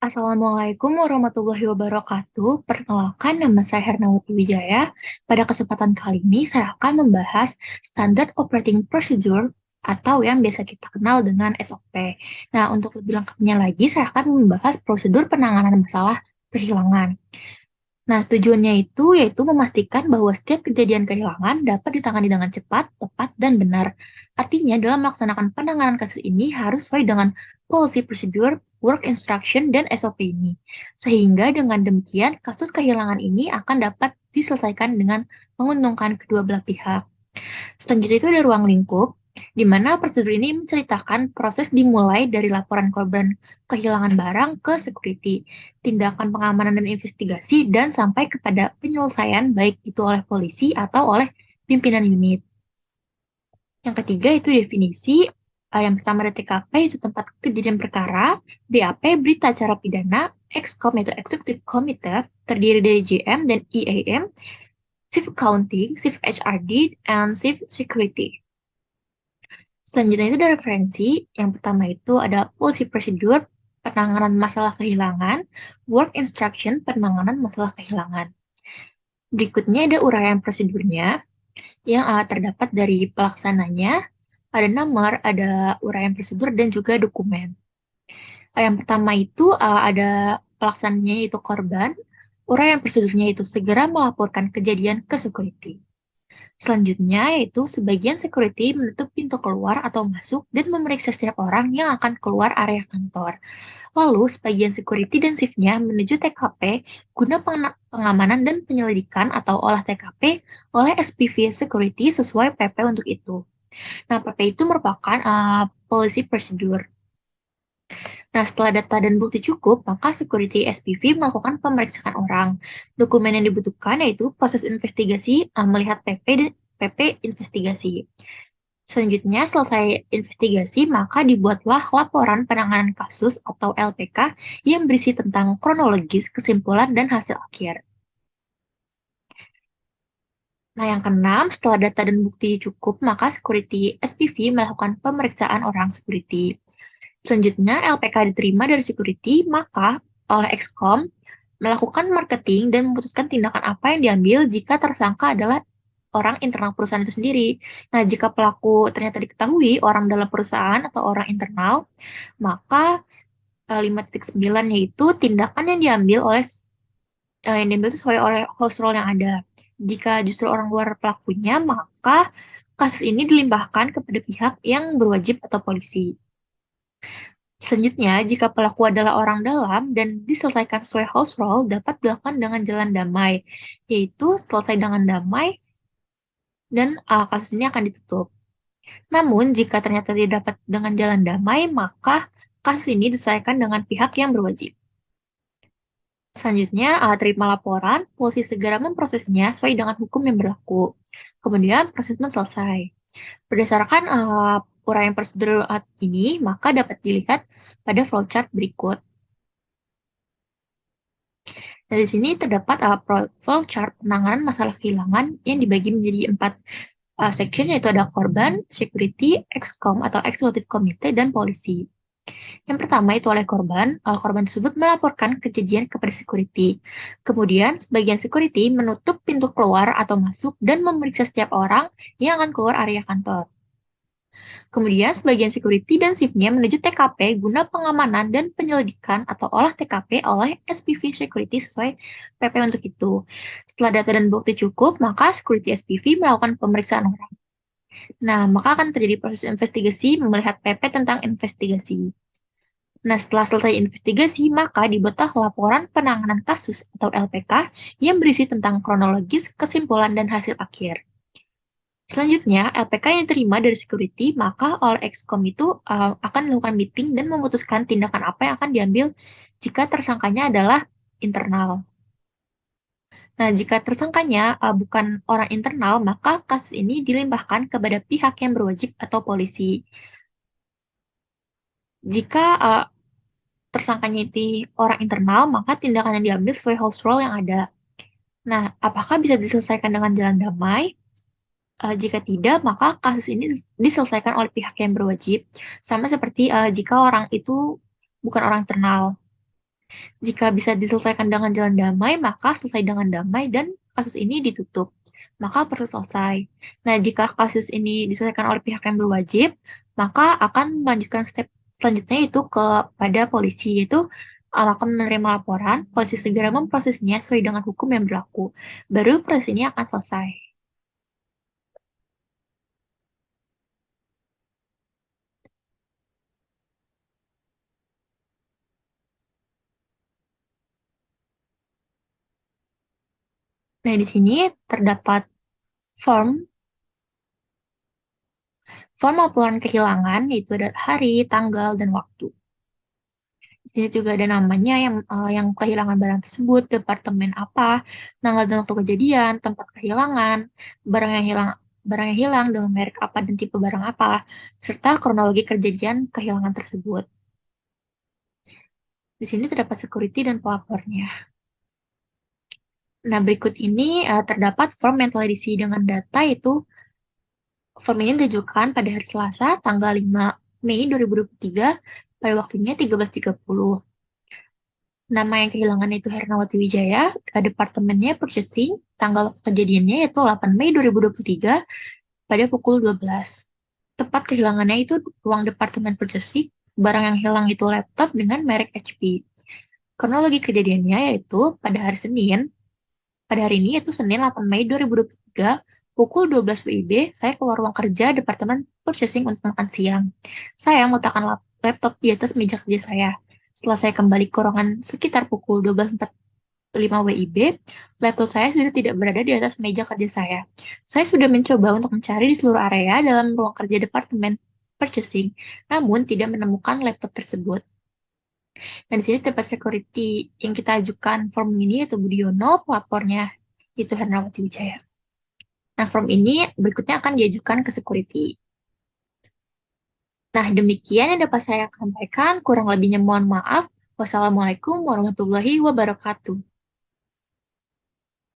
Assalamualaikum warahmatullahi wabarakatuh. Perkenalkan, nama saya Hernawati Wijaya. Pada kesempatan kali ini, saya akan membahas Standard Operating Procedure atau yang biasa kita kenal dengan SOP. Nah, untuk lebih lengkapnya lagi, saya akan membahas prosedur penanganan masalah kehilangan. Nah, tujuannya itu yaitu memastikan bahwa setiap kejadian kehilangan dapat ditangani dengan cepat, tepat, dan benar. Artinya, dalam melaksanakan penanganan kasus ini harus sesuai dengan policy procedure, work instruction, dan SOP ini. Sehingga dengan demikian, kasus kehilangan ini akan dapat diselesaikan dengan menguntungkan kedua belah pihak. Selanjutnya itu ada ruang lingkup, di mana prosedur ini menceritakan proses dimulai dari laporan korban kehilangan barang ke security, tindakan pengamanan dan investigasi, dan sampai kepada penyelesaian baik itu oleh polisi atau oleh pimpinan unit. Yang ketiga itu definisi. Yang pertama ada TKP, itu tempat kejadian perkara, BAP, berita acara pidana, EXCOM, yaitu Executive Committee, terdiri dari JM dan EAM, Civ Accounting, Civ HRD, and Civ Security. Selanjutnya itu ada referensi. Yang pertama itu ada policy procedure, penanganan masalah kehilangan, work instruction, penanganan masalah kehilangan. Berikutnya ada uraian prosedurnya yang terdapat dari pelaksananya, ada nomor, ada uraian prosedur, dan juga dokumen. Yang pertama itu ada pelaksananya yaitu korban, uraian prosedurnya itu segera melaporkan kejadian ke security. Selanjutnya, yaitu sebagian security menutup pintu keluar atau masuk dan memeriksa setiap orang yang akan keluar area kantor. Lalu, sebagian security dan shift-nya menuju TKP guna pengamanan dan penyelidikan atau olah TKP oleh SPV Security sesuai PP untuk itu. Nah, PP itu merupakan policy procedure. Nah, setelah data dan bukti cukup, maka security SPV melakukan pemeriksaan orang. Dokumen yang dibutuhkan yaitu proses investigasi melihat PP investigasi. Selanjutnya, selesai investigasi, maka dibuatlah laporan penanganan kasus atau LPK yang berisi tentang kronologis, kesimpulan, dan hasil akhir. Nah, yang keenam, setelah data dan bukti cukup, maka security SPV melakukan pemeriksaan orang security. Selanjutnya, LPK diterima dari security, maka oleh Excom melakukan marketing dan memutuskan tindakan apa yang diambil jika tersangka adalah orang internal perusahaan itu sendiri. Nah, jika pelaku ternyata diketahui orang dalam perusahaan atau orang internal, maka 5.9 yaitu tindakan yang diambil sesuai oleh host role yang ada. Jika justru orang luar pelakunya, maka kasus ini dilimpahkan kepada pihak yang berwajib atau polisi. Selanjutnya, jika pelaku adalah orang dalam dan diselesaikan sesuai house rule, dapat dilakukan dengan jalan damai, yaitu selesai dengan damai dan kasus ini akan ditutup. Namun, jika ternyata tidak dapat dengan jalan damai, maka kasus ini diselesaikan dengan pihak yang berwajib. Selanjutnya, terima laporan, polisi segera memprosesnya sesuai dengan hukum yang berlaku. Kemudian, proses selesai. Berdasarkan uraian prosedur ini, maka dapat dilihat pada flowchart berikut. Nah, di sini terdapat flowchart penanganan masalah kehilangan yang dibagi menjadi 4 section, yaitu ada korban, security, excom atau executive committee, dan polisi. Yang pertama itu oleh korban, korban tersebut melaporkan kejadian kepada security. Kemudian, sebagian security menutup pintu keluar atau masuk dan memeriksa setiap orang yang akan keluar area kantor. Kemudian, sebagian security dan shift-nya menuju TKP guna pengamanan dan penyelidikan atau olah TKP oleh SPV Security sesuai PP untuk itu. Setelah data dan bukti cukup, maka security SPV melakukan pemeriksaan orang. Nah, maka akan terjadi proses investigasi melihat PP tentang investigasi. Nah, setelah selesai investigasi, maka dibuatlah laporan penanganan kasus atau LPK yang berisi tentang kronologis, kesimpulan, dan hasil akhir. Selanjutnya, LPK yang diterima dari security, maka oleh Excom itu akan melakukan meeting dan memutuskan tindakan apa yang akan diambil jika tersangkanya adalah internal. Nah, jika tersangkanya bukan orang internal, maka kasus ini dilimpahkan kepada pihak yang berwajib atau polisi. Jika tersangkanya itu orang internal, maka tindakan yang diambil sesuai house rule yang ada. Nah, apakah bisa diselesaikan dengan jalan damai? Jika tidak, maka kasus ini diselesaikan oleh pihak yang berwajib, sama seperti jika orang itu bukan orang internal. Jika bisa diselesaikan dengan jalan damai, maka selesai dengan damai dan kasus ini ditutup. Maka proses selesai. Nah, jika kasus ini diselesaikan oleh pihak yang berwajib, maka akan melanjutkan step selanjutnya itu kepada polisi, yaitu akan menerima laporan, polisi segera memprosesnya sesuai dengan hukum yang berlaku. Baru proses ini akan selesai. Nah, di sini terdapat form form laporan kehilangan, yaitu ada hari, tanggal, dan waktu. Di sini juga ada namanya yang kehilangan barang tersebut, departemen apa, tanggal dan waktu kejadian, tempat kehilangan, barang yang hilang, barang yang hilang dengan merek apa dan tipe barang apa, serta kronologi kejadian kehilangan tersebut. Di sini terdapat security dan pelapornya. Nah, berikut ini terdapat form yang telah diisi dengan data itu form ini ditujukan pada hari Selasa, tanggal 5 Mei 2023, pada waktunya 13.30. Nama yang kehilangan itu Hernawati Wijaya, departemennya purchasing, tanggal waktu kejadiannya yaitu 8 Mei 2023 pada pukul 12. Tepat kehilangannya itu ruang departemen purchasing, barang yang hilang itu laptop dengan merek HP. Kronologi kejadiannya yaitu pada hari ini yaitu Senin 8 Mei 2023 pukul 12 WIB, saya keluar ruang kerja Departemen Purchasing untuk makan siang. Saya meletakkan laptop di atas meja kerja saya. Setelah saya kembali ke ruangan sekitar pukul 12.45 WIB, laptop saya sudah tidak berada di atas meja kerja saya. Saya sudah mencoba untuk mencari di seluruh area dalam ruang kerja Departemen Purchasing, namun tidak menemukan laptop tersebut. Dan di sini tempat security yang kita ajukan form ini yaitu Budiono, pelapornya itu Hernawati Wijaya. Nah, form ini berikutnya akan diajukan ke security. Nah, demikian yang dapat saya sampaikan. Kurang lebihnya mohon maaf. Wassalamualaikum warahmatullahi wabarakatuh.